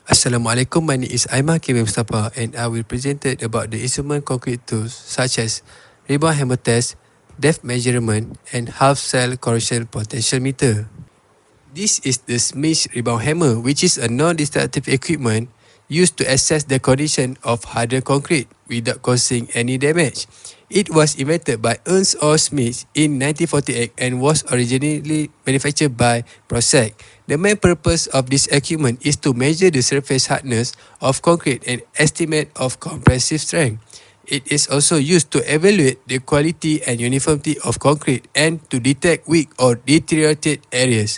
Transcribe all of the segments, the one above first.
Assalamualaikum, my name is Aiman Mustapha and I will present about the instrument concrete tools such as rebound hammer test, depth measurement and half cell corrosion potential meter. This is the Smith rebound hammer, which is a non-destructive equipment used to assess the condition of hardened concrete without causing any damage. It was invented by Ernst or Smith in 1948 and was originally manufactured by Prosek. The main purpose of this equipment is to measure the surface hardness of concrete and estimate of compressive strength. It is also used to evaluate the quality and uniformity of concrete and to detect weak or deteriorated areas.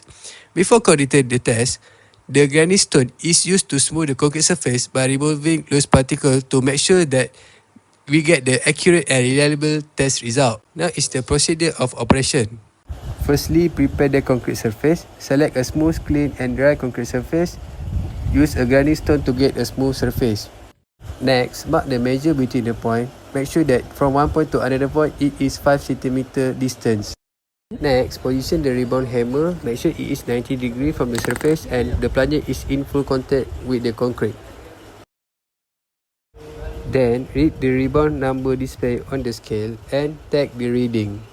Before conducting the test, the grinding stone is used to smooth the concrete surface by removing loose particles to make sure that we get the accurate and reliable test result. Now is the procedure of operation. Firstly, prepare the concrete surface. Select a smooth, clean and dry concrete surface. Use a grinding stone to get a smooth surface. Next, mark the measure between the point. Make sure that from one point to another point, it is 5 cm distance. Next, position the rebound hammer. Make sure it is 90 degrees from the surface and the plunger is in full contact with the concrete. Then, read the rebound number displayed on the scale and take the reading.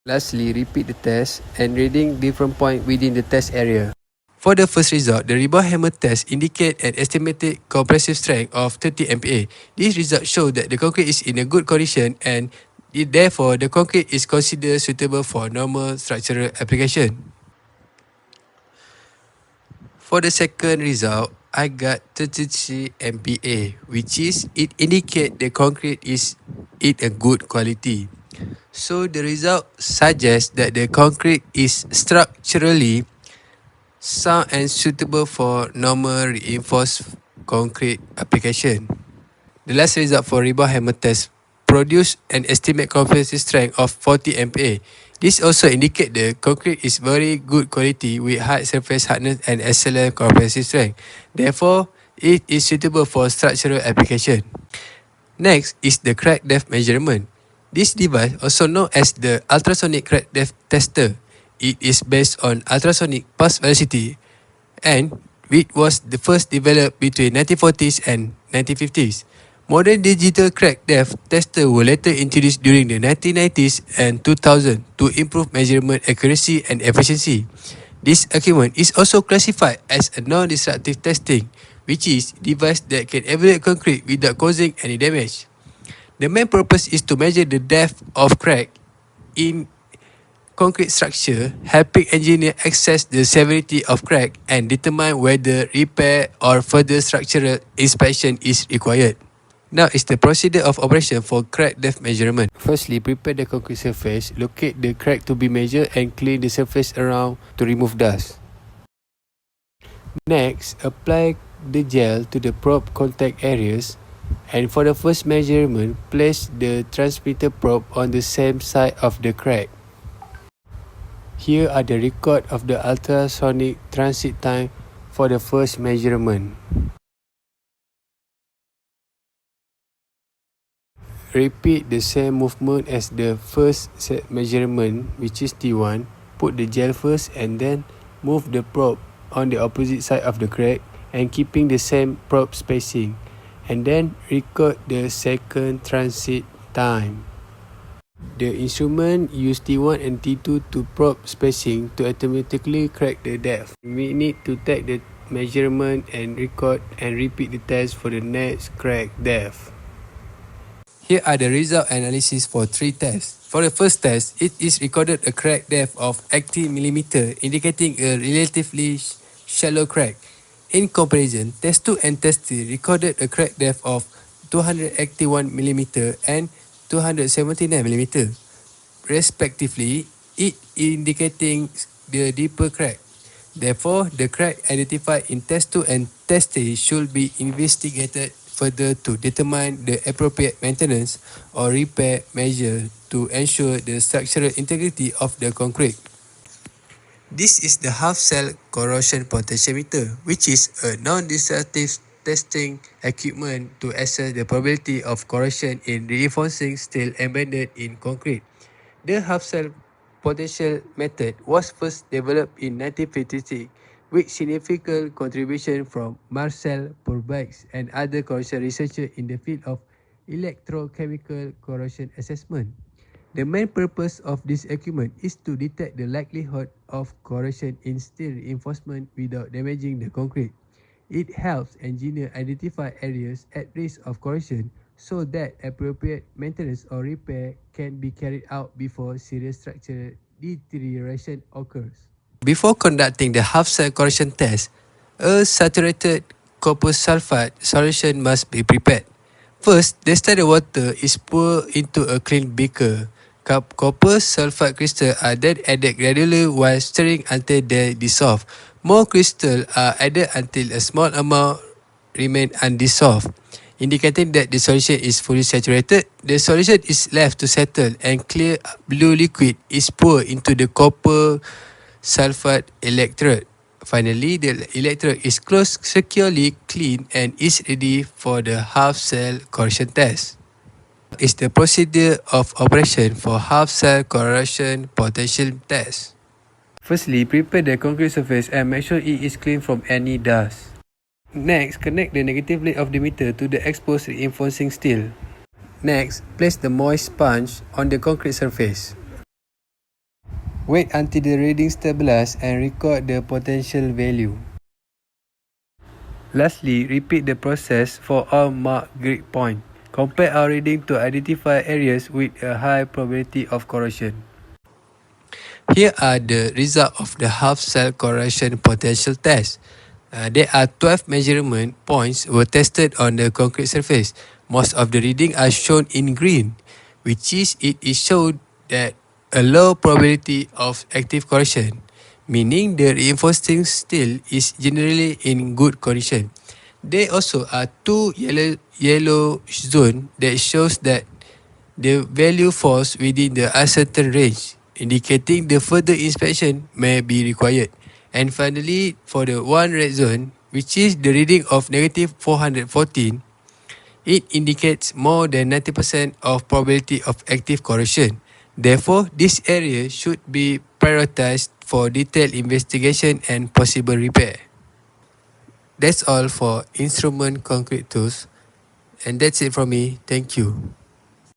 Lastly, repeat the test and reading different points within the test area. For the first result, the rebound hammer test indicate an estimated compressive strength of 30 MPa. This result shows that the concrete is in a good condition and therefore the concrete is considered suitable for normal structural application. For the second result, I got 33 MPa, which is it indicate the concrete is in a good quality. So the result suggests that the concrete is structurally sound and suitable for normal reinforced concrete application. The last result for rebound hammer test produced an estimated compressive strength of 40 MPa. This also indicates the concrete is very good quality with high surface hardness and excellent compressive strength. Therefore, it is suitable for structural application. Next is the crack depth measurement. This device, also known as the ultrasonic crack depth tester, it is based on ultrasonic pulse velocity and it was the first developed between 1940s and 1950s. Modern digital crack depth tester were later introduced during the 1990s and 2000 to improve measurement accuracy and efficiency. This equipment is also classified as a non-destructive testing, which is a device that can evaluate concrete without causing any damage. The main purpose is to measure the depth of crack in concrete structure, helping engineers assess the severity of crack and determine whether repair or further structural inspection is required. Now is the procedure of operation for crack depth measurement. Firstly, prepare the concrete surface, locate the crack to be measured and clean the surface around to remove dust. Next, apply the gel to the probe contact areas. And for the first measurement, place the transmitter probe on the same side of the crack. Here are the record of the ultrasonic transit time for the first measurement. Repeat the same movement as the first measurement, which is T1. Put the gel first and then move the probe on the opposite side of the crack and keeping the same probe spacing. And then record the second transit time. The instrument use T1 and T2 to probe spacing to automatically crack the depth. We need to take the measurement and record and repeat the test for the next crack depth. Here are the result analysis for 3 tests. For the first test, it is recorded a crack depth of 80 mm, indicating a relatively shallow crack. In comparison, test 2 and test 3 recorded a crack depth of 281 mm and 279 mm, respectively, it indicating the deeper crack. Therefore, the crack identified in test 2 and test 3 should be investigated further to determine the appropriate maintenance or repair measure to ensure the structural integrity of the concrete. This is the half-cell corrosion potentiometer, which is a non-destructive testing equipment to assess the probability of corrosion in reinforcing steel embedded in concrete. The half-cell potential method was first developed in 1956 with significant contribution from Marcel Purbaix and other corrosion researchers in the field of electrochemical corrosion assessment. The main purpose of this equipment is to detect the likelihood of corrosion in steel reinforcement without damaging the concrete. It helps engineers identify areas at risk of corrosion so that appropriate maintenance or repair can be carried out before serious structural deterioration occurs. Before conducting the half-cell corrosion test, a saturated copper sulfate solution must be prepared. First, the standard water is poured into a clean beaker. Copper sulfate crystals are then added gradually while stirring until they dissolve. More crystals are added until a small amount remain undissolved, indicating that the solution is fully saturated. The solution is left to settle and clear blue liquid is poured into the copper sulfate electrode. Finally, the electrode is closed securely, clean and is ready for the half-cell corrosion test. Is the procedure of operation for half-cell corrosion potential test. Firstly, prepare the concrete surface and make sure it is clean from any dust. Next, connect the negative lead of the meter to the exposed reinforcing steel. Next, place the moist sponge on the concrete surface. Wait until the reading stabilizes and record the potential value. Lastly, repeat the process for all marked grid points. Compare our reading to identify areas with a high probability of corrosion. Here are the results of the half-cell corrosion potential test. There are 12 measurement points were tested on the concrete surface. Most of the readings are shown in green, which is it is shown that a low probability of active corrosion, meaning the reinforcing steel is generally in good condition. There also are two yellow zone that shows that the value falls within the uncertain range, indicating the further inspection may be required. And finally, for the one red zone, which is the reading of negative 414, it indicates more than 90% of probability of active corrosion. Therefore, this area should be prioritized for detailed investigation and possible repair. That's all for instrument concrete tools. And that's it from me. Thank you.